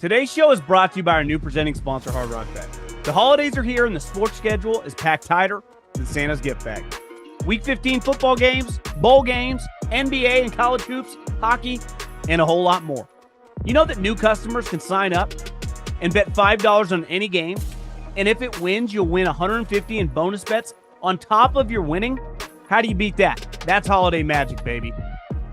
Today's show is brought to you by our new presenting sponsor, Hard Rock Bet. The holidays are here and the sports schedule is packed tighter than Santa's gift bag. Week 15 football games, bowl games, NBA and college hoops, hockey, and a whole lot more. You know that new customers can sign up and bet $5 on any game, and if it wins, you'll win $150 in bonus bets on top of your winning? How do you beat that? That's holiday magic, baby.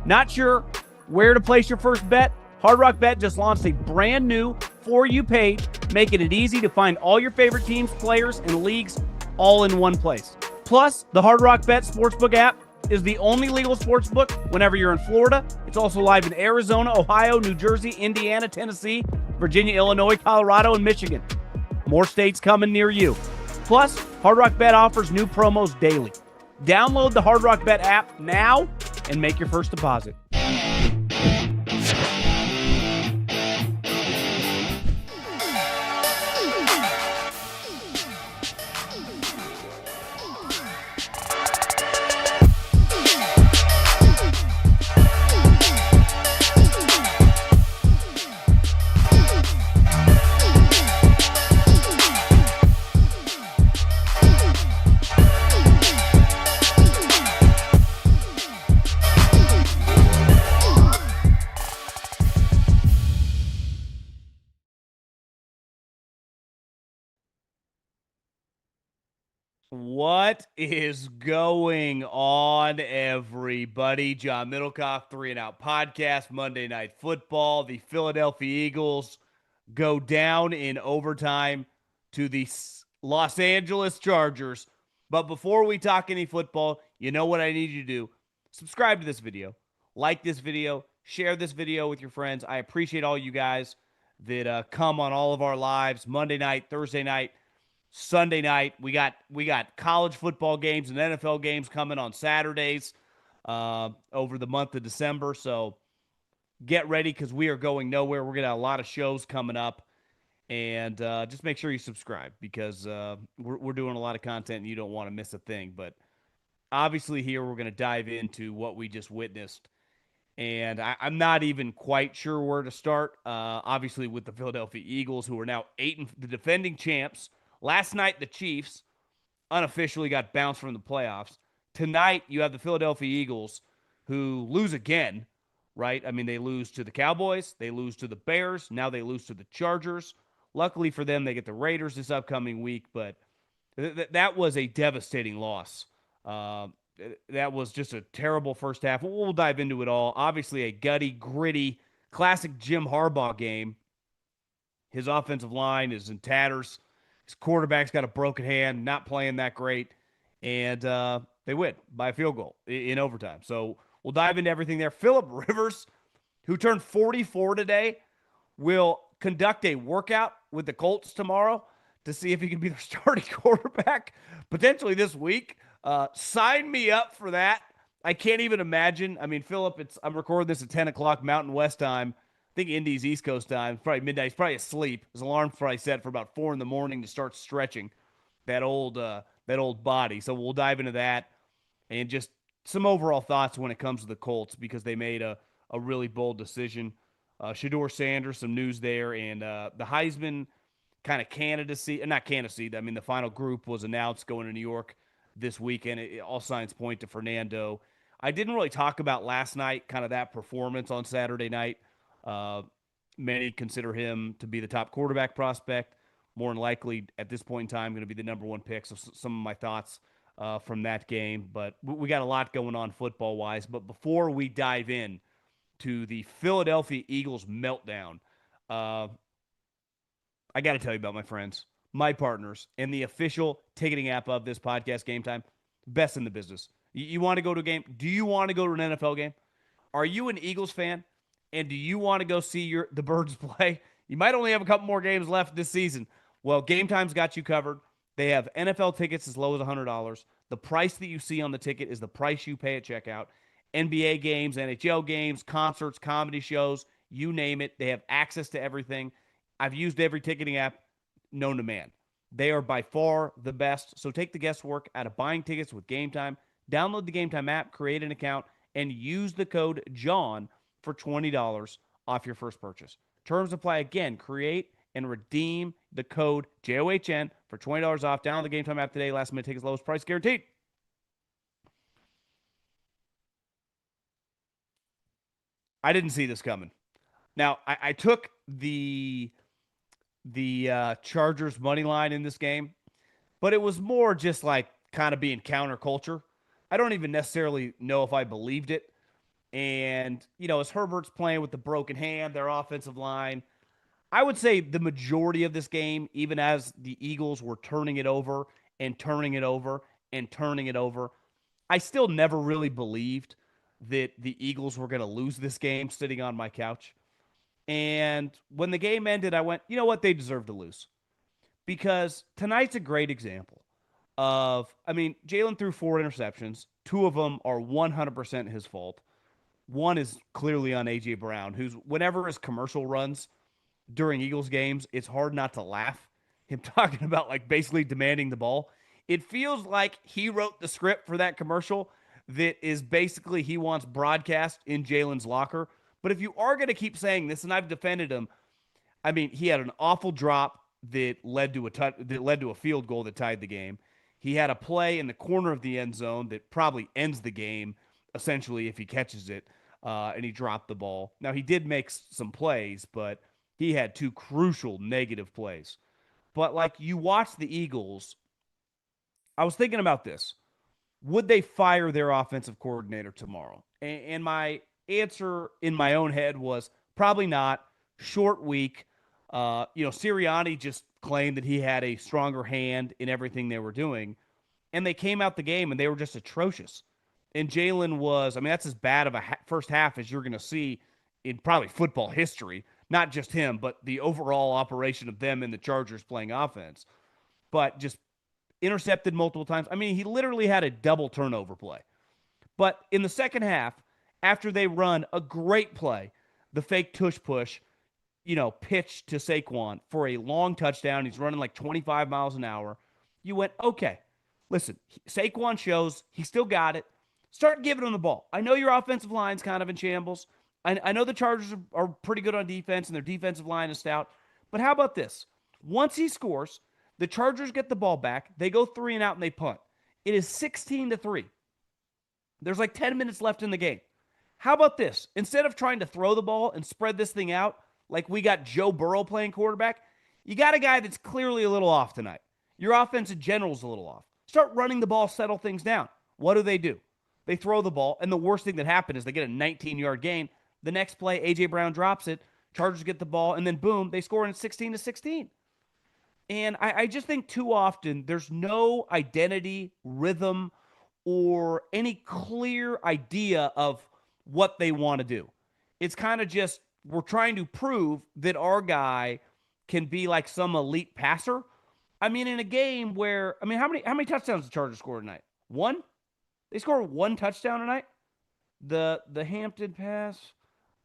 Not sure where to place your first bet? Hard Rock Bet just launched a brand new For You page, making it easy to find all your favorite teams, players, and leagues all in one place. Plus, the Hard Rock Bet Sportsbook app is the only legal sportsbook whenever you're in Florida. It's also live in Arizona, Ohio, New Jersey, Indiana, Tennessee, Virginia, Illinois, Colorado, and Michigan. More states coming near you. Plus, Hard Rock Bet offers new promos daily. Download the Hard Rock Bet app now and make your first deposit. What is going on, everybody? John Middlekauff, 3 and Out Podcast, Monday Night Football. The Philadelphia Eagles go down in overtime to the Los Angeles Chargers. But before we talk any football, you know what I need you to do? Subscribe to this video, like this video, share this video with your friends. I appreciate all you guys that come on all of our lives, Monday night, Thursday night, Sunday night. We got college football games and NFL games coming on Saturdays over the month of December. So get ready because we are going nowhere. We're going to have a lot of shows coming up. And just make sure you subscribe because we're doing a lot of content and you don't want to miss a thing. But obviously here we're going to dive into what we just witnessed. And I'm not even quite sure where to start. Obviously with the Philadelphia Eagles, who are now the defending champs. Last night, the Chiefs unofficially got bounced from the playoffs. Tonight, you have the Philadelphia Eagles who lose again, right? I mean, they lose to the Cowboys. They lose to the Bears. Now they lose to the Chargers. Luckily for them, they get the Raiders this upcoming week, but that was a devastating loss. That was just a terrible first half. We'll dive into it all. Obviously, a gutty, gritty, classic Jim Harbaugh game. His offensive line is in tatters. His quarterback's got a broken hand, not playing that great, and they win by a field goal in overtime. So we'll dive into everything there. Phillip Rivers, who turned 44 today, will conduct a workout with the Colts tomorrow to see if he can be their starting quarterback, potentially this week. Sign me up for that. I can't even imagine. I mean, Phillip, I'm recording this at 10 o'clock Mountain West time. I think Indy's East Coast time, probably midnight. He's probably asleep. His alarm's probably set for about 4 a.m. to start stretching that old body. So we'll dive into that and just some overall thoughts when it comes to the Colts because they made a really bold decision. Shedeur Sanders, some news there, and the Heisman kind of candidacy, not candidacy. I mean, the final group was announced going to New York this weekend. All signs point to Fernando. I didn't really talk about last night, kind of that performance on Saturday night. Many consider him to be the top quarterback prospect. More than likely, at this point in time, going to be the number 1 pick. So some of my thoughts from that game. But we got a lot going on football-wise. But before we dive in to the Philadelphia Eagles meltdown, I got to tell you about my friends, my partners, and the official ticketing app of this podcast, GameTime. Best in the business. You want to go to a game? Do you want to go to an NFL game? Are you an Eagles fan? And do you want to go see the Birds play? You might only have a couple more games left this season. Well, GameTime's got you covered. They have NFL tickets as low as $100. The price that you see on the ticket is the price you pay at checkout. NBA games, NHL games, concerts, comedy shows, you name it. They have access to everything. I've used every ticketing app known to man. They are by far the best. So take the guesswork out of buying tickets with GameTime. Download the GameTime app, create an account, and use the code JOHN for $20 off your first purchase. Terms apply again. Create and redeem the code JOHN for $20 off. Download the Game Time app today. Last minute, take as lowest price guaranteed. I didn't see this coming. Now, I took the Chargers money line in this game, but it was more just like kind of being counterculture. I don't even necessarily know if I believed it. And, as Herbert's playing with the broken hand, their offensive line, I would say the majority of this game, even as the Eagles were turning it over and turning it over and turning it over, I still never really believed that the Eagles were going to lose this game sitting on my couch. And when the game ended, I went, you know what? They deserve to lose because tonight's a great example Jalen threw four interceptions. Two of them are 100% his fault. One is clearly on A.J. Brown, who's whenever his commercial runs during Eagles games, it's hard not to laugh. Him talking about like basically demanding the ball. It feels like he wrote the script for that commercial that is basically he wants broadcast in Jalen's locker. But if you are going to keep saying this, and I've defended him, he had an awful drop that led to a field goal that tied the game. He had a play in the corner of the end zone that probably ends the game, essentially, if he catches it, and he dropped the ball. Now, he did make some plays, but he had two crucial negative plays. But, like, you watch the Eagles, I was thinking about this. Would they fire their offensive coordinator tomorrow? And my answer in my own head was probably not. Short week. Sirianni just claimed that he had a stronger hand in everything they were doing. And they came out the game and they were just atrocious. And Jalen was, that's as bad of a first half as you're going to see in probably football history. Not just him, but the overall operation of them and the Chargers playing offense. But just intercepted multiple times. He literally had a double turnover play. But in the second half, after they run a great play, the fake tush push, pitch to Saquon for a long touchdown. He's running like 25 miles an hour. You went, okay, listen, Saquon shows he still got it. Start giving him the ball. I know your offensive line's kind of in shambles. I know the Chargers are pretty good on defense and their defensive line is stout. But how about this? Once he scores, the Chargers get the ball back. They go 3 and out and they punt. It is 16-3. There's like 10 minutes left in the game. How about this? Instead of trying to throw the ball and spread this thing out, like we got Joe Burrow playing quarterback, you got a guy that's clearly a little off tonight. Your offensive general's a little off. Start running the ball, settle things down. What do? They throw the ball, and the worst thing that happened is they get a 19-yard gain. The next play, A.J. Brown drops it. Chargers get the ball, and then boom, they score in 16-16. And I just think too often there's no identity, rhythm, or any clear idea of what they want to do. It's kind of just we're trying to prove that our guy can be like some elite passer. In a game where how many touchdowns the Chargers scored tonight? One? They scored one touchdown tonight. The Hampton pass.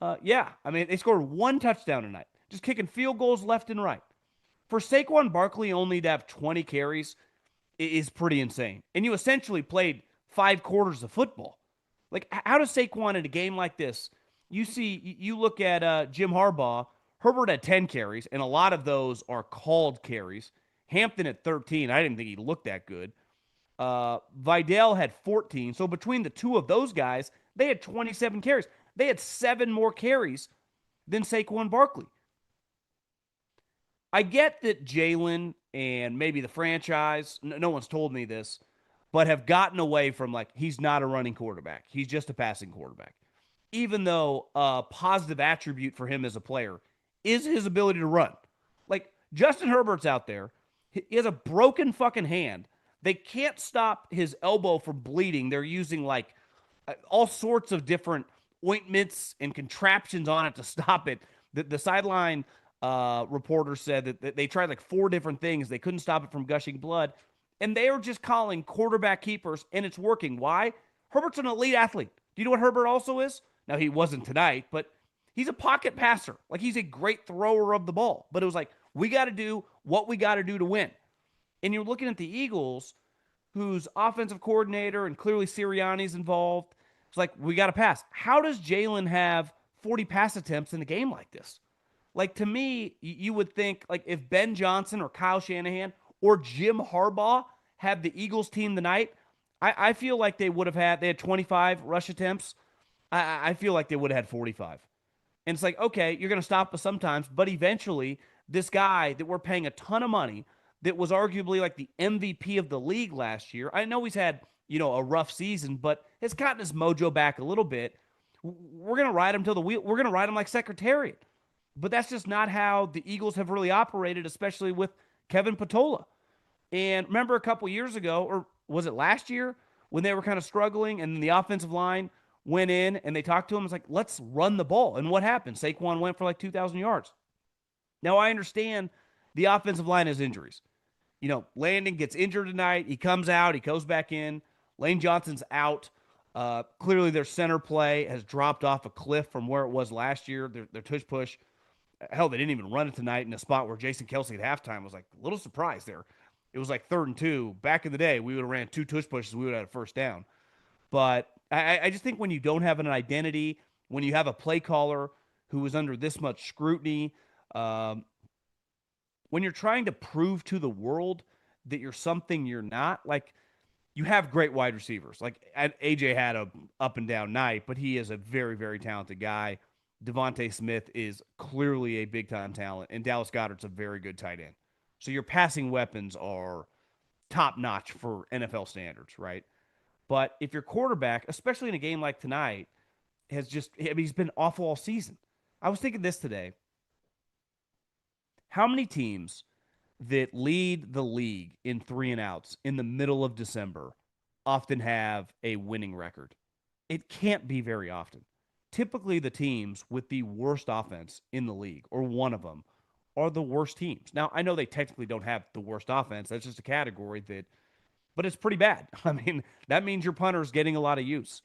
They scored one touchdown tonight. Just kicking field goals left and right. For Saquon Barkley only to have 20 carries is pretty insane. And you essentially played 5 quarters of football. Like, how does Saquon in a game like this? You look at Jim Harbaugh. Herbert had 10 carries, and a lot of those are called carries. Hampton at 13. I didn't think he looked that good. Vidal had 14. So between the two of those guys, they had 27 carries. They had 7 more carries than Saquon Barkley. I get that Jalen and maybe the franchise, no one's told me this, but have gotten away from like, he's not a running quarterback. He's just a passing quarterback. Even though a positive attribute for him as a player is his ability to run. Like, Justin Herbert's out there. He has a broken fucking hand. They can't stop his elbow from bleeding. They're using like all sorts of different ointments and contraptions on it to stop it. The sideline reporter said that they tried like 4 different things. They couldn't stop it from gushing blood. And they are just calling quarterback keepers, and it's working. Why? Herbert's an elite athlete. Do you know what Herbert also is? Now, he wasn't tonight, but he's a pocket passer. Like, he's a great thrower of the ball. But it was like, we got to do what we got to do to win. And you're looking at the Eagles, whose offensive coordinator and clearly Sirianni's involved. It's like, we got to pass. How does Jalen have 40 pass attempts in a game like this? Like to me, you would think like if Ben Johnson or Kyle Shanahan or Jim Harbaugh had the Eagles team tonight, I feel like they had 25 rush attempts. I feel like they would have had 45. And it's like, okay, you're going to stop us sometimes, but eventually, this guy that we're paying a ton of money, that was arguably like the MVP of the league last year. I know he's had, a rough season, but has gotten his mojo back a little bit. We're going to ride him till the wheel. We're going to ride him like Secretariat. But that's just not how the Eagles have really operated, especially with Kevin Patola. And remember a couple years ago, or was it last year, when they were kind of struggling and the offensive line went in and they talked to him? It's like, let's run the ball. And what happened? Saquon went for like 2,000 yards. Now, I understand the offensive line has injuries. Landon gets injured tonight. He comes out, he goes back in. Lane Johnson's out. Clearly, their center play has dropped off a cliff from where it was last year. Their tush push. Hell, they didn't even run it tonight in a spot where Jason Kelsey at halftime was like a little surprised there. It was like 3rd and 2. Back in the day, we would have ran 2 tush pushes. We would have had a first down. But I just think when you don't have an identity, when you have a play caller who is under this much scrutiny, um, when you're trying to prove to the world that you're something you're not, like you have great wide receivers. Like AJ had a up and down night, but he is a very, very talented guy. Devontae Smith is clearly a big time talent, and Dallas Goedert's a very good tight end. So your passing weapons are top notch for NFL standards, right? But if your quarterback, especially in a game like tonight, he's been awful all season. I was thinking this today. How many teams that lead the league in 3-and-outs in the middle of December often have a winning record? It can't be very often. Typically, the teams with the worst offense in the league, or one of them, are the worst teams. Now, I know they technically don't have the worst offense. That's just a category but it's pretty bad. I mean, that means your punter's getting a lot of use.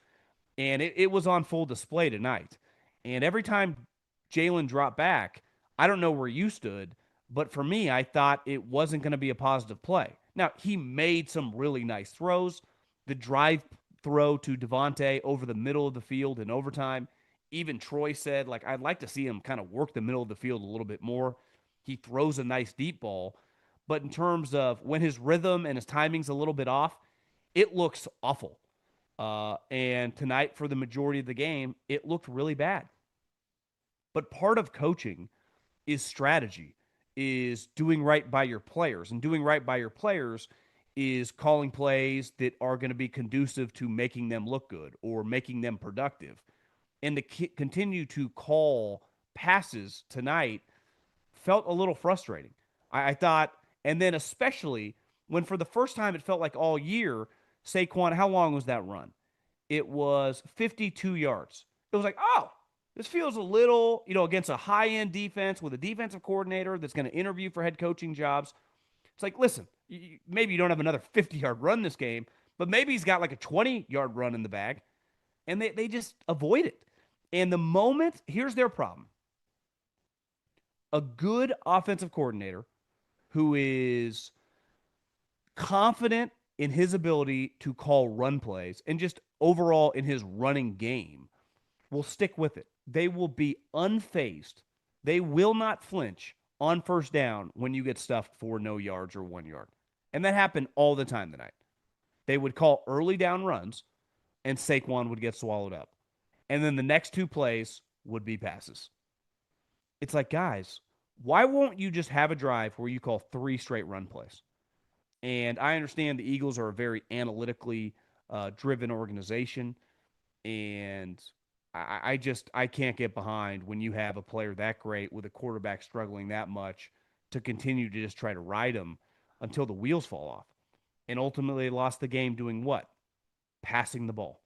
And it was on full display tonight. And every time Jalen dropped back, I don't know where you stood, but for me, I thought it wasn't going to be a positive play. Now, he made some really nice throws. The drive throw to Devontae over the middle of the field in overtime. Even Troy said, like, I'd like to see him kind of work the middle of the field a little bit more. He throws a nice deep ball. But in terms of when his rhythm and his timing's a little bit off, it looks awful. And tonight, for the majority of the game, it looked really bad. But part of coaching is strategy, is doing right by your players. And doing right by your players is calling plays that are going to be conducive to making them look good or making them productive. And to continue to call passes tonight felt a little frustrating. I thought, and then especially when for the first time it felt like all year, Saquon, how long was that run? It was 52 yards. It was like, oh, this feels a little, against a high end defense with a defensive coordinator that's going to interview for head coaching jobs. It's like, listen, maybe you don't have another 50-yard run this game, but maybe he's got like a 20-yard run in the bag, and they just avoid it. And the moment, here's their problem: a good offensive coordinator who is confident in his ability to call run plays and just overall in his running game will stick with it. They will be unfazed. They will not flinch on first down when you get stuffed for no yards or 1 yard. And that happened all the time tonight. They would call early down runs, and Saquon would get swallowed up. And then the next 2 plays would be passes. It's like, guys, why won't you just have a drive where you call 3 straight run plays? And I understand the Eagles are a very analytically driven organization. And I can't get behind when you have a player that great with a quarterback struggling that much to continue to just try to ride him until the wheels fall off. And ultimately, they lost the game doing what? Passing the ball.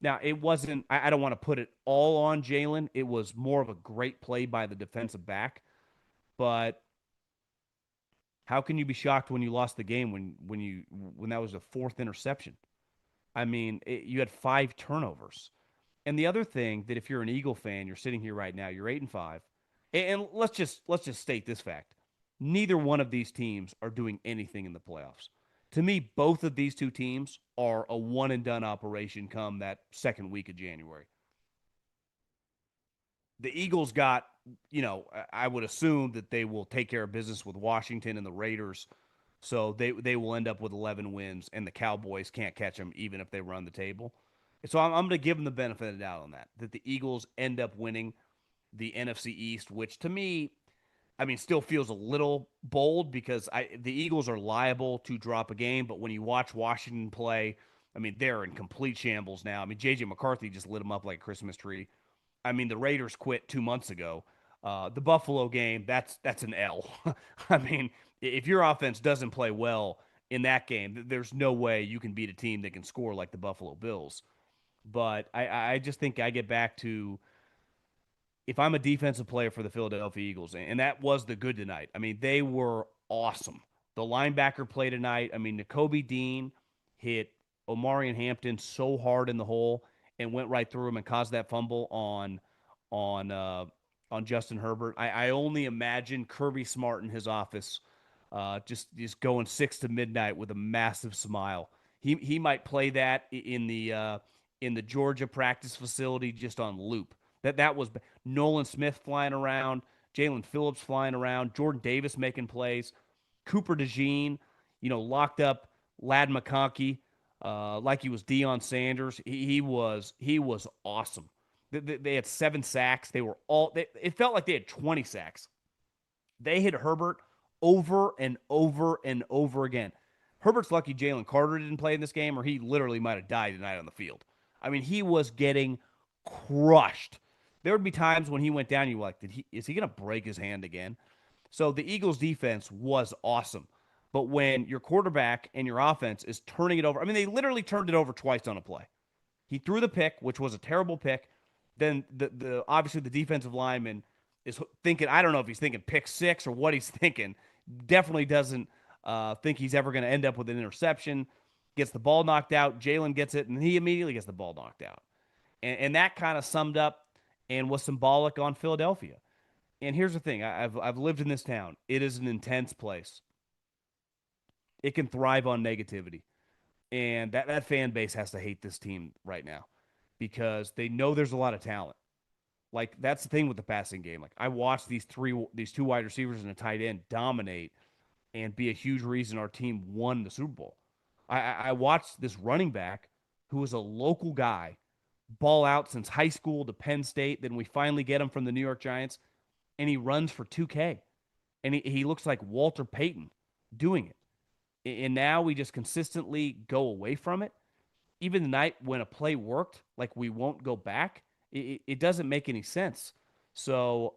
Now, it wasn't, I don't want to put it all on Jalen. It was more of a great play by the defensive back. But how can you be shocked when you lost the game when that was the 4th interception? I mean, you had 5 turnovers. And the other thing that if you're an Eagle fan, you're sitting here right now, you're 8-5. And let's just state this fact. Neither one of these teams are doing anything in the playoffs. To me, both of these 2 teams are a one and done operation come that second week of January. The Eagles got I would assume that they will take care of business with Washington and the Raiders. So they will end up with 11 wins, and the Cowboys can't catch them even if they run the table. So I'm going to give them the benefit of the doubt on that. That the Eagles end up winning the NFC East, which to me, I mean, still feels a little bold because the Eagles are liable to drop a game, but when you watch Washington play, I mean, they're in complete shambles now. I mean, JJ McCarthy just lit them up like a Christmas tree. I mean, the Raiders quit 2 months ago. The Buffalo game, that's an L. I mean, if your offense doesn't play well in that game, there's no way you can beat a team that can score like the Buffalo Bills. But I just think I get back to if I'm a defensive player for the Philadelphia Eagles, and that was the good tonight. I mean, they were awesome. The linebacker play tonight. I mean, Nakobe Dean hit Omarion Hampton so hard in the hole and went right through him and caused that fumble on uh, on Justin Herbert. I only imagine Kirby Smart in his office, just going 6 to midnight with a massive smile. He might play that in the Georgia practice facility just on loop. That was Nolan Smith flying around, Jalen Phillips flying around, Jordan Davis making plays, Cooper DeJean, locked up Lad McConkey, like he was Deion Sanders. He was awesome. They had 7 sacks. It felt like they had 20 sacks. They hit Herbert over and over and over again. Herbert's lucky Jalen Carter didn't play in this game, or he literally might have died tonight on the field. I mean, he was getting crushed. There would be times when he went down, you were like, is he going to break his hand again? So the Eagles defense was awesome. But when your quarterback and your offense is turning it over, I mean, they literally turned it over twice on a play. He threw the pick, which was a terrible pick. Then the obviously the defensive lineman is thinking, I don't know if he's thinking pick six or what he's thinking. Definitely doesn't think he's ever going to end up with an interception. Gets the ball knocked out. Jalen gets it, and he immediately gets the ball knocked out. And that kind of summed up and was symbolic on Philadelphia. And here's the thing: I've lived in this town. It is an intense place. It can thrive on negativity, and that fan base has to hate this team right now because they know there's a lot of talent. Like that's the thing with the passing game. Like I watched these two wide receivers and a tight end dominate and be a huge reason our team won the Super Bowl. I watched this running back who was a local guy ball out since high school to Penn State. Then we finally get him from the New York Giants, and he runs for 2K. And he looks like Walter Payton doing it. And now we just consistently go away from it. Even the night when a play worked, like we won't go back, it doesn't make any sense. So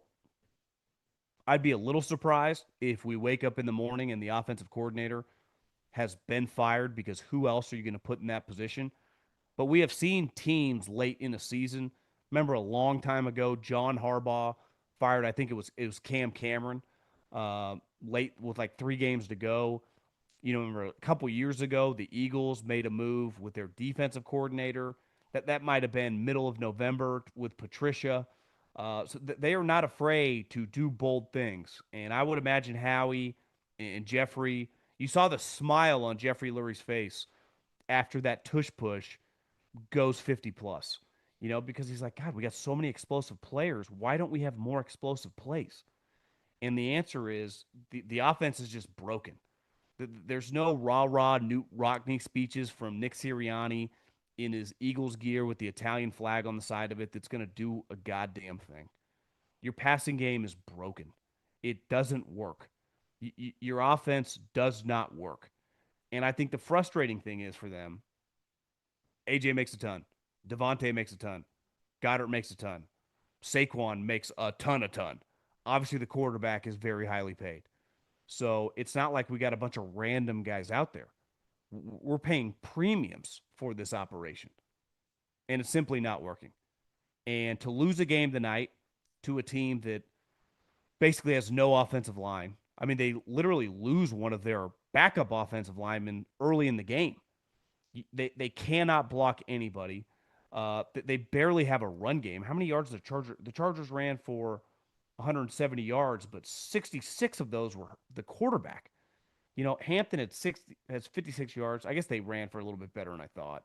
I'd be a little surprised if we wake up in the morning and the offensive coordinator has been fired because who else are you going to put in that position? But we have seen teams late in the season. Remember a long time ago, John Harbaugh fired. I think it was Cam Cameron late with like 3 games to go. Remember a couple years ago, the Eagles made a move with their defensive coordinator. That might have been middle of November with Patricia. They are not afraid to do bold things, and I would imagine Howie and Jeffrey. You saw the smile on Jeffrey Lurie's face after that tush push goes 50 plus. Because he's like, God, we got so many explosive players. Why don't we have more explosive plays? And the answer is the offense is just broken. There's no rah-rah Newt Rockney speeches from Nick Sirianni in his Eagles gear with the Italian flag on the side of it that's going to do a goddamn thing. Your passing game is broken. It doesn't work. Your offense does not work. And I think the frustrating thing is for them, AJ makes a ton. Devontae makes a ton. Goddard makes a ton. Saquon makes a ton. Obviously, the quarterback is very highly paid. So it's not like we got a bunch of random guys out there. We're paying premiums for this operation, and it's simply not working. And to lose a game tonight to a team that basically has no offensive line, I mean, they literally lose one of their backup offensive linemen early in the game. They cannot block anybody. They barely have a run game. How many yards the Chargers ran for 170 yards, but 66 of those were the quarterback. Hampton has 56 yards. I guess they ran for a little bit better than I thought.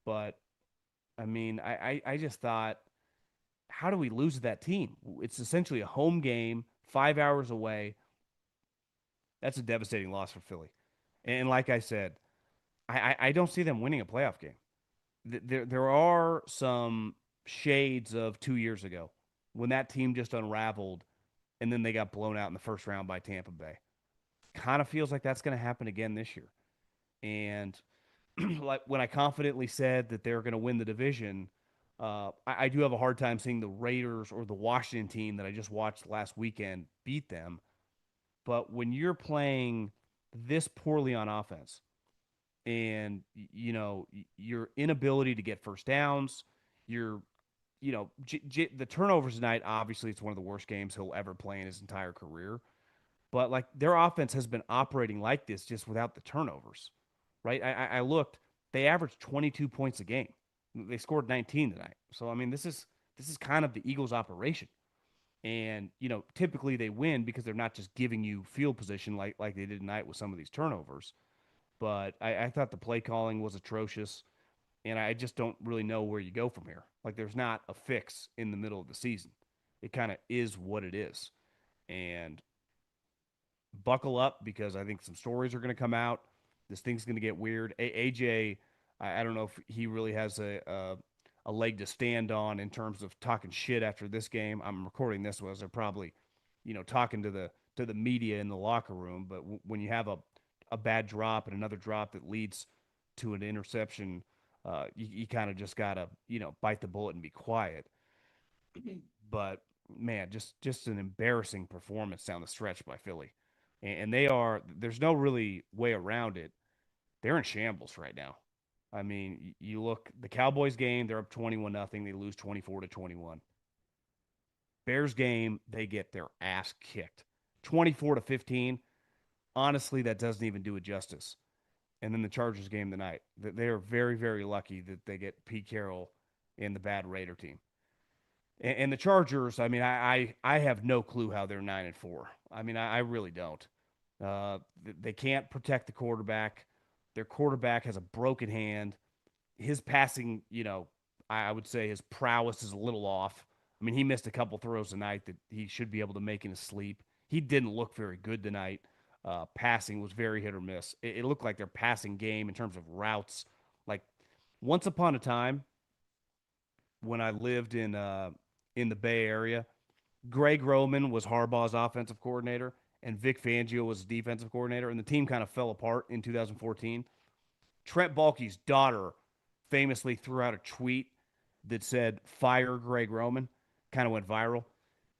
But I mean, I just thought how do we lose to that team? It's essentially a home game, 5 hours away. That's a devastating loss for Philly. And like I said, I don't see them winning a playoff game. There are some shades of 2 years ago when that team just unraveled and then they got blown out in the first round by Tampa Bay. Kind of feels like that's going to happen again this year. And like when I confidently said that they're going to win the division, I do have a hard time seeing the Raiders or the Washington team that I just watched last weekend beat them. But when you're playing this poorly on offense, and your inability to get first downs, your the turnovers tonight. Obviously, it's one of the worst games he'll ever play in his entire career. But like their offense has been operating like this just without the turnovers, right? I looked; they averaged 22 points a game. They scored 19 tonight. So I mean, this is kind of the Eagles' operation. And typically they win because they're not just giving you field position like they did tonight with some of these turnovers. But I thought the play calling was atrocious, and I just don't really know where you go from here. Like, there's not a fix in the middle of the season. It kind of is what it is. And buckle up because I think some stories are going to come out. This thing's going to get weird. AJ, I don't know if he really has a leg to stand on in terms of talking shit after this game. I'm recording this was they're probably, talking to the media in the locker room. But when you have a bad drop and another drop that leads to an interception, you kind of just gotta bite the bullet and be quiet. But man, just an embarrassing performance down the stretch by Philly, and they are. There's no really way around it. They're in shambles right now. I mean, you look the Cowboys game, they're up 21-0. They lose 24-21. Bears game, they get their ass kicked. 24-15. Honestly, that doesn't even do it justice. And then the Chargers game tonight. They are very, very lucky that they get Pete Carroll and the bad Raider team. And the Chargers, I mean, I have no clue how they're 9-4. I mean, I really don't. They can't protect the quarterback. Their quarterback has a broken hand. His passing, I would say his prowess is a little off. I mean, he missed a couple throws tonight that he should be able to make in his sleep. He didn't look very good tonight. Passing was very hit or miss. It looked like their passing game in terms of routes. Like once upon a time, when I lived in the Bay Area, Greg Roman was Harbaugh's offensive coordinator, and Vic Fangio was defensive coordinator, and the team kind of fell apart in 2014. Trent Baalke's daughter famously threw out a tweet that said "Fire Greg Roman," kind of went viral.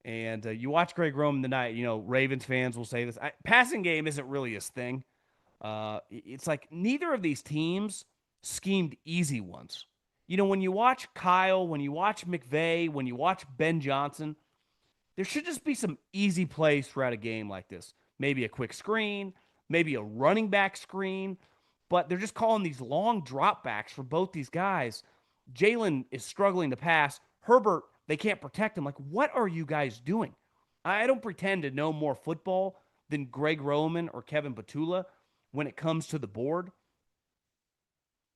And you watch Greg Roman tonight. Ravens fans will say this: passing game isn't really his thing. It's like neither of these teams schemed easy ones. When you watch Kyle, when you watch McVay, when you watch Ben Johnson, there should just be some easy plays throughout a game like this. Maybe a quick screen, maybe a running back screen, but they're just calling these long dropbacks for both these guys. Jalen is struggling to pass. Herbert, they can't protect him. Like, what are you guys doing? I don't pretend to know more football than Greg Roman or Kevin Patula when it comes to the board,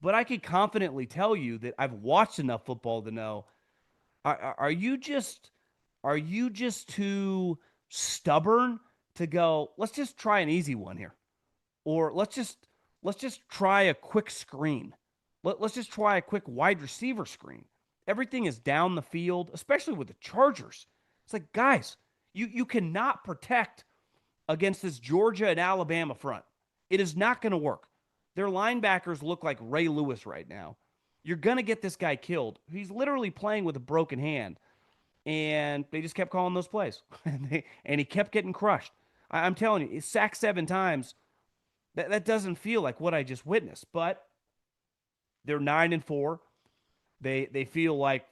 but I can confidently tell you that I've watched enough football to know are you just too stubborn to go, let's just try an easy one here? Or let's just try a quick screen. Let's just try a quick wide receiver screen. Everything is down the field, especially with the Chargers. It's like, guys, you cannot protect against this Georgia and Alabama front. It is not going to work. Their linebackers look like Ray Lewis right now. You're going to get this guy killed. He's literally playing with a broken hand. And they just kept calling those plays. And he kept getting crushed. I'm telling you, he's sacked 7 times. That doesn't feel like what I just witnessed. But they're 9-4. They feel like,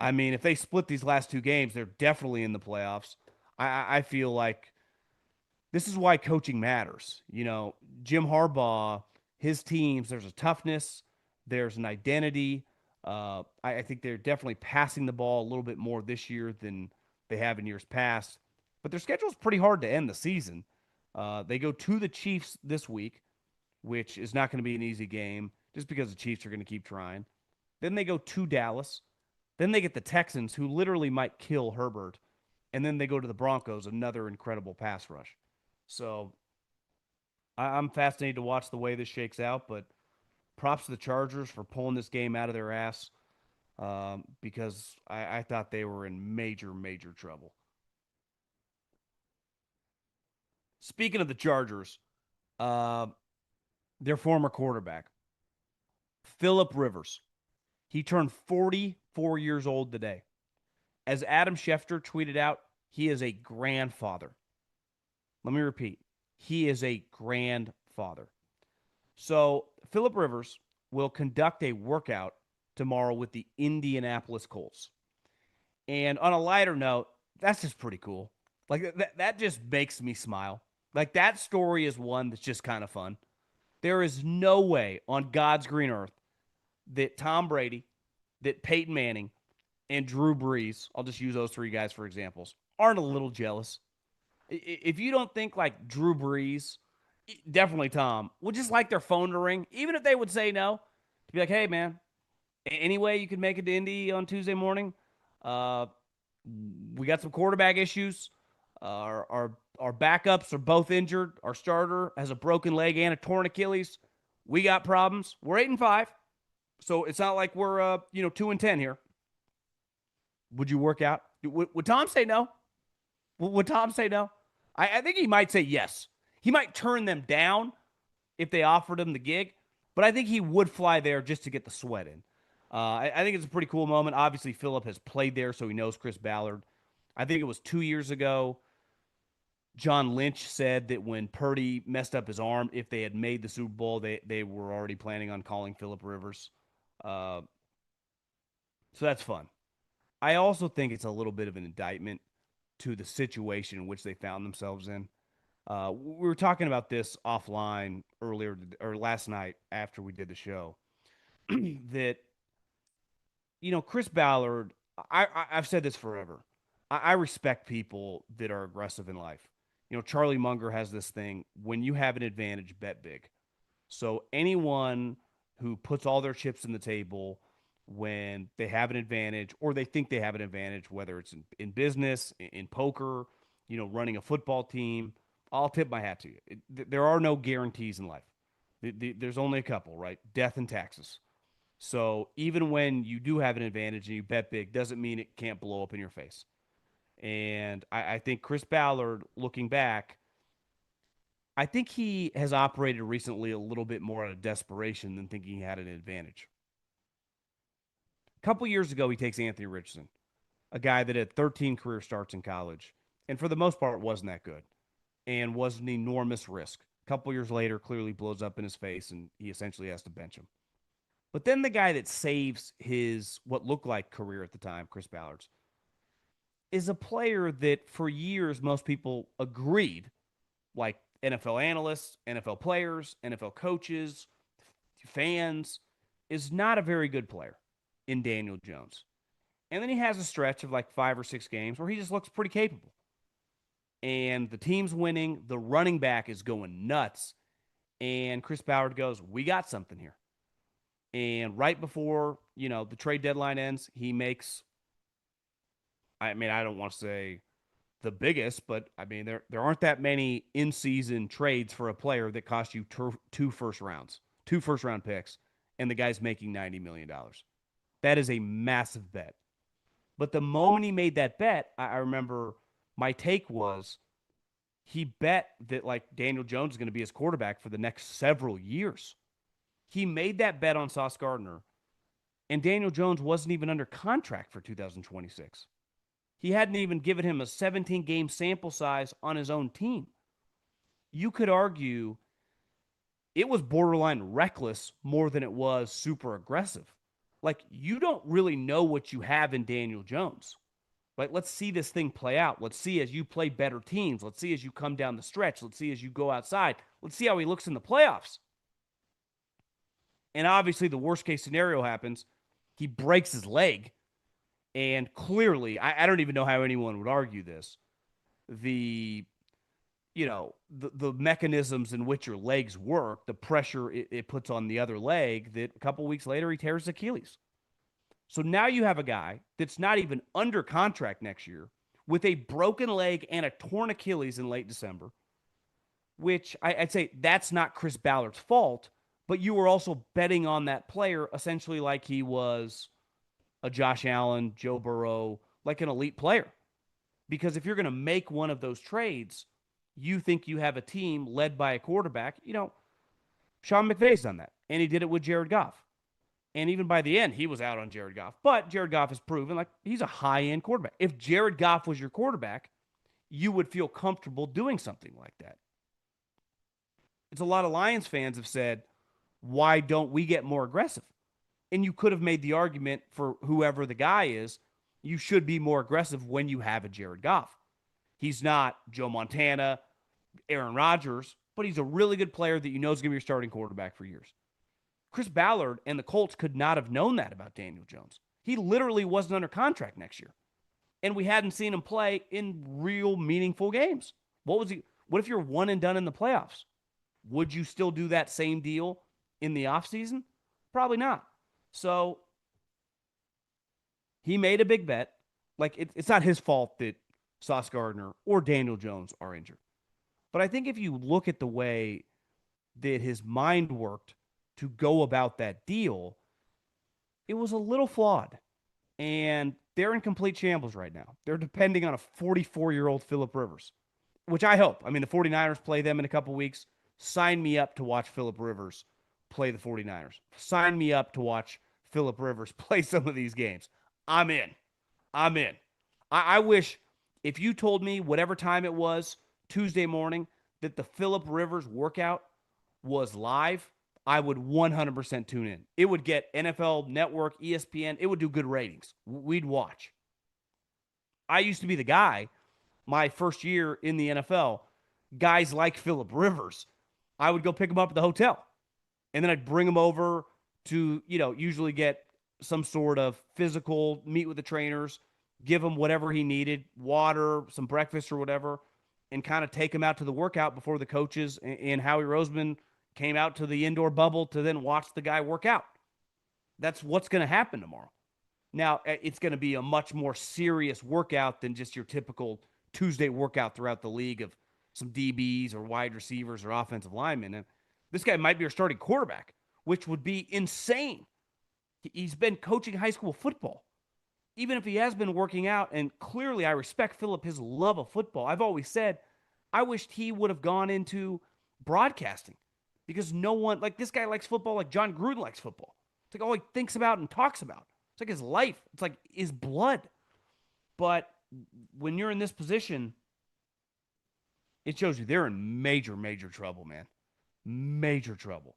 I mean, if they split these last 2 games, they're definitely in the playoffs. I feel like this is why coaching matters. Jim Harbaugh, his teams, there's a toughness, there's an identity. I think they're definitely passing the ball a little bit more this year than they have in years past. But their schedule is pretty hard to end the season. They go to the Chiefs this week, which is not going to be an easy game just because the Chiefs are going to keep trying. Then they go to Dallas. Then they get the Texans, who literally might kill Herbert. And then they go to the Broncos, another incredible pass rush. So I'm fascinated to watch the way this shakes out, but props to the Chargers for pulling this game out of their ass because I thought they were in major, major trouble. Speaking of the Chargers, uh, their former quarterback, Phillip Rivers, he turned 44 years old today. As Adam Schefter tweeted out, he is a grandfather. Let me repeat. He is a grandfather. So Phillip Rivers will conduct a workout tomorrow with the Indianapolis Colts. And on a lighter note, that's just pretty cool. Like that just makes me smile. Like that story is one that's just kind of fun. There is no way on God's green earth that Tom Brady, that Peyton Manning, and Drew Brees, I'll just use those three guys for examples, aren't a little jealous. If you don't think like Drew Brees, definitely Tom, would just like their phone to ring, even if they would say no, to be like, hey, man, any way you could make it to Indy on Tuesday morning? Uh, we got some quarterback issues. Our backups are both injured. Our starter has a broken leg and a torn Achilles. We got problems. We're 8-5, so it's not like we're 2-10 here. Would you work out? Would Tom say no? Would Tom say no? I think he might say yes. He might turn them down if they offered him the gig, but I think he would fly there just to get the sweat in. I think it's a pretty cool moment. Obviously, Phillip has played there, so he knows Chris Ballard. I think it was 2 years ago. John Lynch said that when Purdy messed up his arm, if they had made the Super Bowl, they were already planning on calling Phillip Rivers. Uh, so that's fun. I also think it's a little bit of an indictment to the situation in which they found themselves in. We were talking about this offline earlier or last night after we did the show that Chris Ballard. I've said this forever. I respect people that are aggressive in life. Charlie Munger has this thing: when you have an advantage, bet big. So anyone who puts all their chips in the table when they have an advantage or they think they have an advantage, whether it's in business, in poker, running a football team, I'll tip my hat to you. There are no guarantees in life. There's only a couple, right? Death and taxes. So even when you do have an advantage and you bet big, doesn't mean it can't blow up in your face. And I think Chris Ballard, looking back, I think he has operated recently a little bit more out of desperation than thinking he had an advantage. A couple years ago, he takes Anthony Richardson, a guy that had 13 career starts in college, and for the most part wasn't that good and was an enormous risk. A couple years later, clearly blows up in his face, and he essentially has to bench him. But then the guy that saves his what looked like career at the time, Chris Ballard's, is a player that for years most people agreed, like NFL analysts, NFL players, NFL coaches, fans, is not a very good player in Daniel Jones. And then he has a stretch of like 5 or 6 games where he just looks pretty capable. And the team's winning. The running back is going nuts. And Chris Ballard goes, we got something here. And right before, the trade deadline ends, he makes, I mean, I don't want to say the biggest, but I mean, there aren't that many in-season trades for a player that cost you two first rounds, 2 first-round picks, and the guy's making $90 million. That is a massive bet. But the moment he made that bet, I remember my take was he bet that like Daniel Jones is going to be his quarterback for the next several years. He made that bet on Sauce Gardner, and Daniel Jones wasn't even under contract for 2026. He hadn't even given him a 17-game sample size on his own team. You could argue it was borderline reckless more than it was super aggressive. Like, you don't really know what you have in Daniel Jones. Like, let's see this thing play out. Let's see as you play better teams. Let's see as you come down the stretch. Let's see as you go outside. Let's see how he looks in the playoffs. And obviously, the worst case scenario happens. He breaks his leg. And clearly, I don't even know how anyone would argue this. The the mechanisms in which your legs work, the pressure it puts on the other leg, that a couple weeks later he tears his Achilles. So now you have a guy that's not even under contract next year with a broken leg and a torn Achilles in late December, which I'd say that's not Chris Ballard's fault, but you were also betting on that player essentially like he was a Josh Allen, Joe Burrow, like an elite player. Because if you're going to make one of those trades, you think you have a team led by a quarterback. Sean McVay's done that, and he did it with Jared Goff. And even by the end, he was out on Jared Goff. But Jared Goff has proven like he's a high-end quarterback. If Jared Goff was your quarterback, you would feel comfortable doing something like that. It's a lot of Lions fans have said, why don't we get more aggressive? And you could have made the argument for whoever the guy is, you should be more aggressive when you have a Jared Goff. He's not Joe Montana, Aaron Rodgers, but he's a really good player that you know is going to be your starting quarterback for years. Chris Ballard and the Colts could not have known that about Daniel Jones. He literally wasn't under contract next year. And we hadn't seen him play in real meaningful games. What if you're one and done in the playoffs? Would you still do that same deal in the offseason? Probably not. So he made a big bet. Like it's not his fault that Sauce Gardner or Daniel Jones are injured. But I think if you look at the way that his mind worked to go about that deal, it was a little flawed. And they're in complete shambles right now. They're depending on a 44-year-old Phillip Rivers, which I hope. I mean, the 49ers play them in a couple weeks. Sign me up to watch Phillip Rivers play the 49ers. Sign me up to watch Phillip Rivers play some of these games. I'm in. I'm in. I wish if you told me whatever time it was Tuesday morning that the Phillip Rivers workout was live, I would 100% tune in. It would get NFL Network, ESPN. It would do good ratings. We'd watch. I used to be the guy, my first year in the NFL, guys like Phillip Rivers, I would go pick him up at the hotel. And then I'd bring him over to, usually get some sort of physical, meet with the trainers, give him whatever he needed, water, some breakfast or whatever, and kind of take him out to the workout before the coaches and Howie Roseman came out to the indoor bubble to then watch the guy work out. That's what's going to happen tomorrow. Now, it's going to be a much more serious workout than just your typical Tuesday workout throughout the league of some DBs or wide receivers or offensive linemen. And this guy might be your starting quarterback, which would be insane. He's been coaching high school football. Even if he has been working out, and clearly I respect Phillip, his love of football. I've always said I wished he would have gone into broadcasting because no one, like this guy likes football like John Gruden likes football. It's like all he thinks about and talks about. It's like his life. It's like his blood. But when you're in this position, it shows you they're in major, major trouble, man. Major trouble.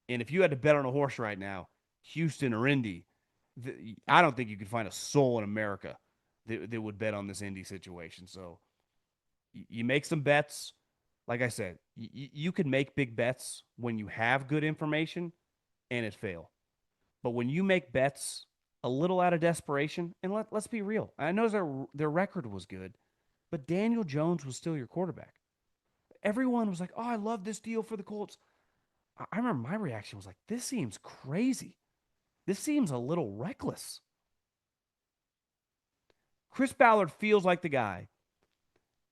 And if you had to bet on a horse right now, Houston or Indy, I don't think you could find a soul in America that would bet on this Indy situation. So you make some bets. Like I said, you can make big bets when you have good information and it fail. But when you make bets a little out of desperation, and let's be real, I know their record was good, but Daniel Jones was still your quarterback. Everyone was like, oh, I love this deal for the Colts. I remember my reaction was like, this seems crazy. This seems a little reckless. Chris Ballard feels like the guy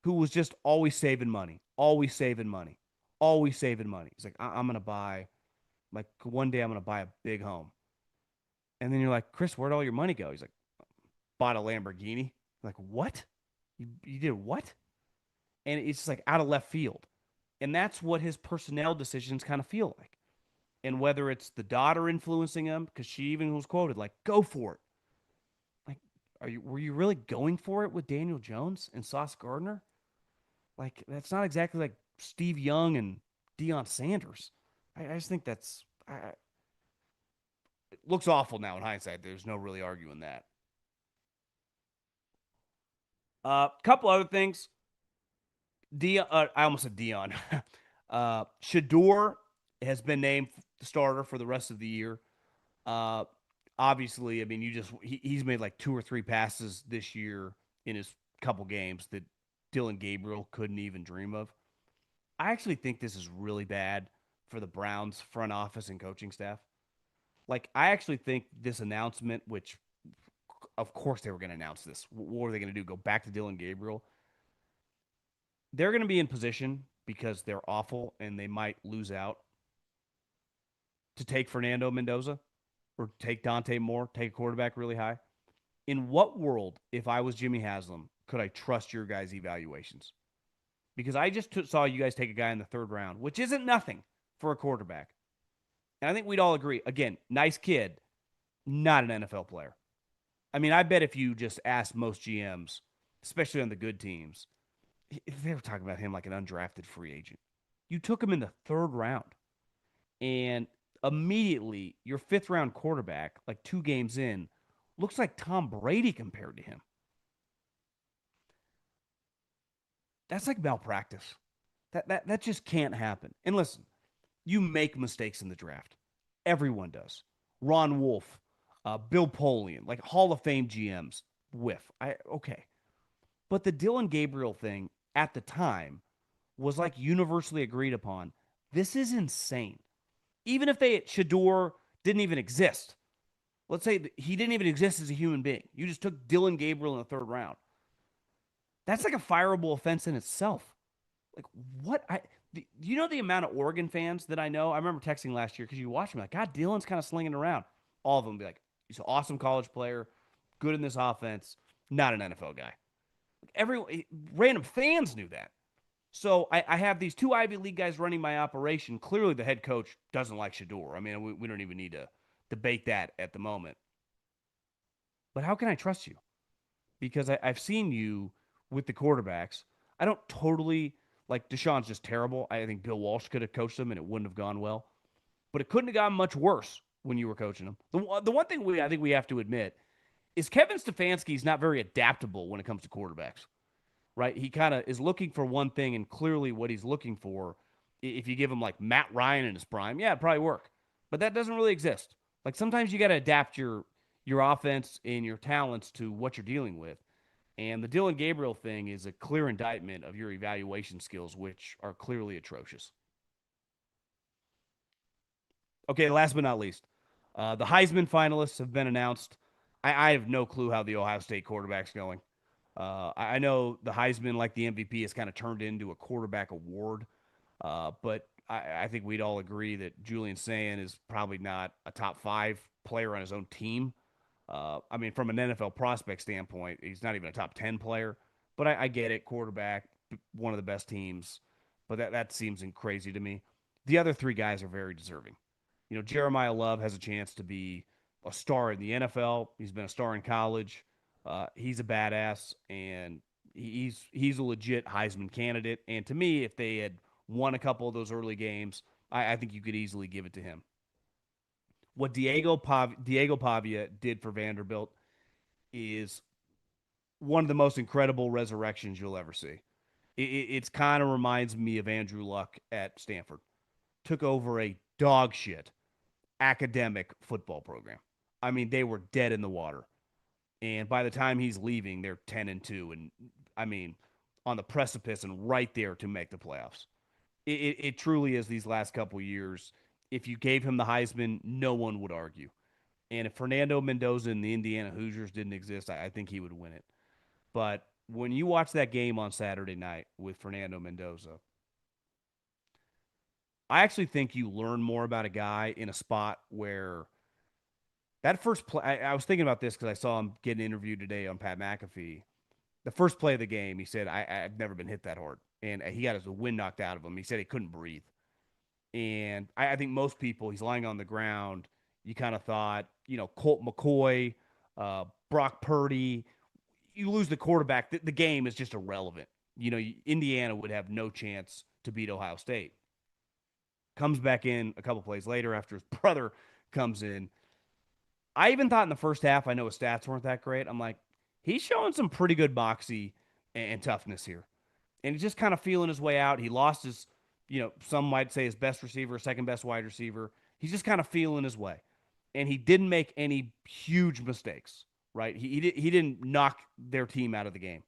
who was just always saving money, always saving money, always saving money. He's like, I'm going to buy, like one day I'm going to buy a big home. And then you're like, Chris, where'd all your money go? He's like, bought a Lamborghini. Like, what? You did what? And it's just like out of left field. And that's what his personnel decisions kind of feel like. And whether it's the daughter influencing him, because she even was quoted, like, go for it. Like, were you really going for it with Daniel Jones and Sauce Gardner? Like, that's not exactly like Steve Young and Deion Sanders. I just think it looks awful now in hindsight. There's no really arguing that. Couple other things. I almost said Dion. Shedeur has been named the starter for the rest of the year. Obviously, I mean, he's made like 2 or 3 passes this year in his couple games that Dylan Gabriel couldn't even dream of. I actually think this is really bad for the Browns front office and coaching staff. Like, I actually think this announcement, which of course they were going to announce this. What were they going to do? Go back to Dylan Gabriel? They're going to be in position because they're awful and they might lose out to take Fernando Mendoza or take Dante Moore, take a quarterback really high. In what world, if I was Jimmy Haslam, could I trust your guys' evaluations? Because I just saw you guys take a guy in the third round, which isn't nothing for a quarterback. And I think we'd all agree, again, nice kid, not an NFL player. I mean, I bet if you just asked most GMs, especially on the good teams, if they were talking about him like an undrafted free agent. You took him in the third round. And immediately, your fifth round quarterback, like 2 games in, looks like Tom Brady compared to him. That's like malpractice. That just can't happen. And listen, you make mistakes in the draft. Everyone does. Ron Wolf, Bill Polian, like Hall of Fame GMs, whiff. Okay. But the Dylan Gabriel thing at the time was like universally agreed upon. This is insane. Even if Shedeur didn't even exist. Let's say he didn't even exist as a human being. You just took Dylan Gabriel in the third round. That's like a fireable offense in itself. Like what? You know the amount of Oregon fans that I know? I remember texting last year because you watch me like, God, Dylan's kind of slinging around. All of them be like, he's an awesome college player, good in this offense, not an NFL guy. Random fans knew that. So I have these 2 Ivy League guys running my operation. Clearly, the head coach doesn't like Shedeur. I mean, we don't even need to debate that at the moment. But how can I trust you? Because I've seen you with the quarterbacks. I don't totally like Deshaun's just terrible. I think Bill Walsh could have coached him and it wouldn't have gone well. But it couldn't have gone much worse when you were coaching him. The one thing I think we have to admit is Kevin Stefanski's not very adaptable when it comes to quarterbacks. Right? He kind of is looking for one thing, and clearly what he's looking for, if you give him like Matt Ryan in his prime, yeah, it'd probably work. But that doesn't really exist. Like sometimes you got to adapt your offense and your talents to what you're dealing with. And the Dylan Gabriel thing is a clear indictment of your evaluation skills, which are clearly atrocious. Okay, last but not least, the Heisman finalists have been announced. I have no clue how the Ohio State quarterback's going. I know the Heisman, like the MVP, has kind of turned into a quarterback award, but I think we'd all agree that Julian Sayin is probably not a top 5 player on his own team. I mean, from an NFL prospect standpoint, he's not even a top 10 player. But I get it, quarterback, one of the best teams. But that seems crazy to me. The other 3 guys are very deserving. You know, Jerimyah Love has a chance to be a star in the NFL. He's been a star in college. He's a badass, and he's a legit Heisman candidate. And to me, if they had won a couple of those early games, I think you could easily give it to him. What Diego Pavia did for Vanderbilt is one of the most incredible resurrections you'll ever see. It's kind of reminds me of Andrew Luck at Stanford. Took over a dog shit academic football program. I mean, they were dead in the water. And by the time he's leaving, they're 10-2. And I mean, on the precipice and right there to make the playoffs. It truly is these last couple of years. If you gave him the Heisman, no one would argue. And if Fernando Mendoza and the Indiana Hoosiers didn't exist, I think he would win it. But when you watch that game on Saturday night with Fernando Mendoza, I actually think you learn more about a guy in a spot where that first play. I was thinking about this because I saw him get an interview today on Pat McAfee. The first play of the game, he said, I've never been hit that hard. And he got his wind knocked out of him. He said he couldn't breathe. And I think most people, he's lying on the ground. You kind of thought, you know, Colt McCoy, Brock Purdy. You lose the quarterback, the game is just irrelevant. You know, Indiana would have no chance to beat Ohio State. Comes back in a couple plays later after his brother comes in. I even thought in the first half, I know his stats weren't that great. I'm like, he's showing some pretty good moxie and toughness here. And he's just kind of feeling his way out. He lost his, you know, some might say his best receiver, second best wide receiver. He's just kind of feeling his way. And he didn't make any huge mistakes, right? He didn't knock their team out of the game.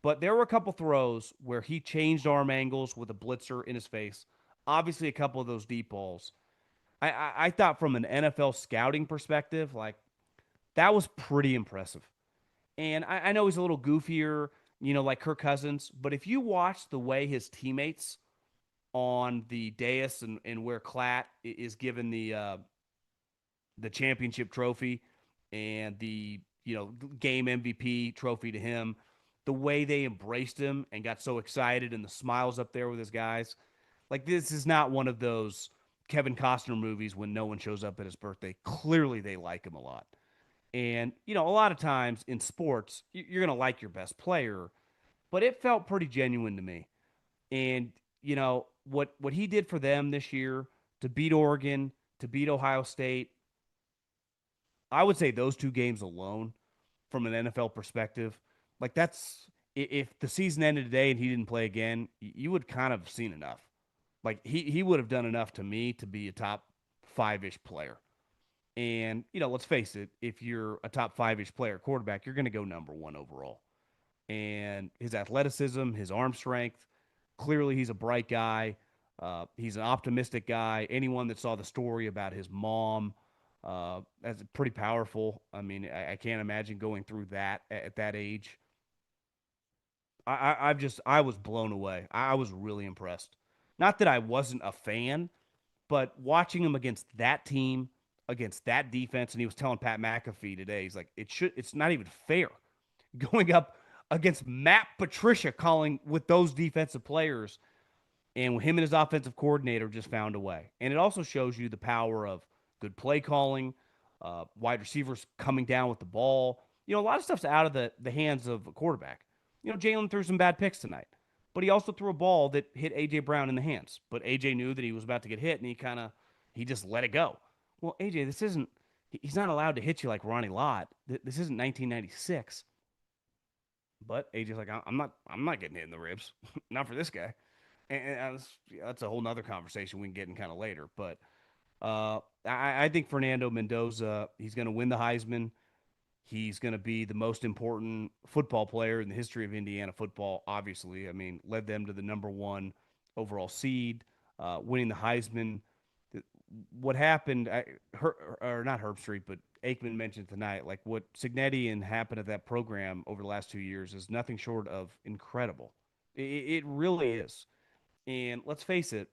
But there were a couple throws where he changed arm angles with a blitzer in his face. Obviously, a couple of those deep balls. I thought from an NFL scouting perspective, like, That was pretty impressive. And I know he's a little goofier, like Kirk Cousins, but if you watch the way his teammates on the dais and where Klatt is given the championship trophy and the game MVP trophy to him, the way they embraced him and got so excited and the smiles up there with his guys, like this is not one of those Kevin Costner movies when no one shows up at his birthday. Clearly, they like him a lot. And, a lot of times in sports, you're going to like your best player, but it felt pretty genuine to me. And, what he did for them this year to beat Oregon, to beat Ohio State, I would say those two games alone from an NFL perspective, like that's if the season ended today and he didn't play again, you would kind of seen enough. Like he would have done enough to me to be a top five-ish player. And, let's face it, if you're a top five-ish player quarterback, you're going to go number one overall. And his athleticism, his arm strength, clearly he's a bright guy. He's an optimistic guy. Anyone that saw the story about his mom, that's pretty powerful. I mean, I can't imagine going through that at that age. I was blown away. I was really impressed. Not that I wasn't a fan, but watching him against that team, against that defense, and he was telling Pat McAfee today, he's like, it's not even fair going up against Matt Patricia calling with those defensive players. And him and his offensive coordinator just found a way. And it also shows you the power of good play calling, wide receivers coming down with the ball. A lot of stuff's out of the hands of a quarterback. Jalen threw some bad picks tonight, but he also threw a ball that hit A.J. Brown in the hands. But A.J. knew that he was about to get hit, and he just let it go. Well, A.J., this isn't, he's not allowed to hit you like Ronnie Lott. This isn't 1996. But AJ's like, I'm not getting hit in the ribs, not for this guy. And that's a whole nother conversation we can get in kind of later. But I think Fernando Mendoza, he's going to win the Heisman. He's going to be the most important football player in the history of Indiana football, obviously. I mean, led them to the number one overall seed, winning the Heisman. What happened, or not Herb Street, but Aikman mentioned tonight, like what Signetti and happened at that program over the last 2 years is nothing short of incredible. It really is. And let's face it,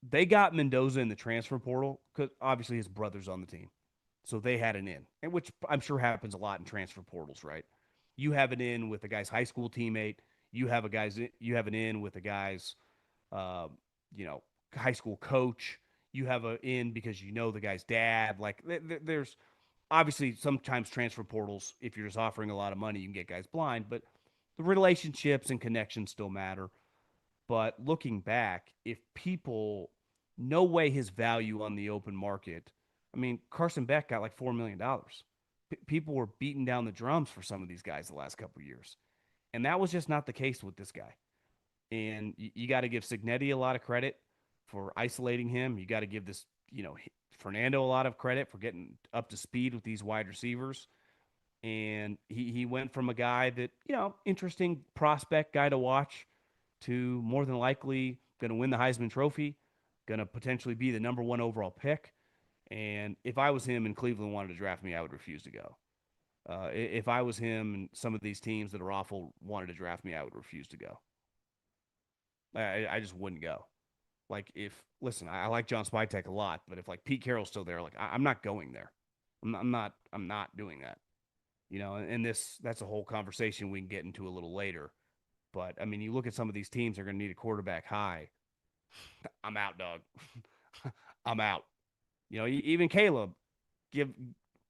they got Mendoza in the transfer portal because obviously his brother's on the team. So they had an in, and which I'm sure happens a lot in transfer portals, right? You have an in with a guy's high school teammate. You have an in with a guy's, uh, you know, high school coach. You have an in because you know the guy's dad. Like there's obviously sometimes transfer portals. If you're just offering a lot of money, you can get guys blind, but the relationships and connections still matter. But looking back, if people no way his value on the open market, I mean, Carson Beck got like $4 million. People were beating down the drums for some of these guys the last couple of years, and that was just not the case with this guy. And you got to give Signetti a lot of credit for isolating him. You got to give this, Fernando a lot of credit for getting up to speed with these wide receivers. And he went from a guy that, interesting prospect guy to watch to more than likely going to win the Heisman Trophy, going to potentially be the number one overall pick. And if I was him and Cleveland wanted to draft me, I would refuse to go. If I was him and some of these teams that are awful wanted to draft me, I would refuse to go. I just wouldn't go. Like if listen, I like John Spytek a lot, but if like Pete Carroll's still there, like I'm not going there. I'm not doing that. And that's a whole conversation we can get into a little later. But I mean, you look at some of these teams are going to need a quarterback high. I'm out, dog. I'm out. Even Caleb give.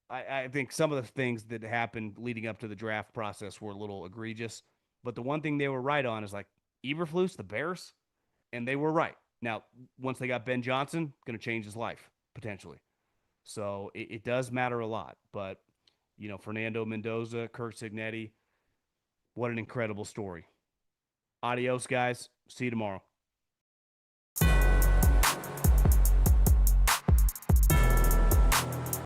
I think some of the things that happened leading up to the draft process were a little egregious. But the one thing they were right on is like Eberflus, the Bears, and they were right. Now, once they got Ben Johnson, going to change his life potentially. So it does matter a lot. But Fernando Mendoza, Kirk Signetti, what an incredible story. Adios, guys. See you tomorrow.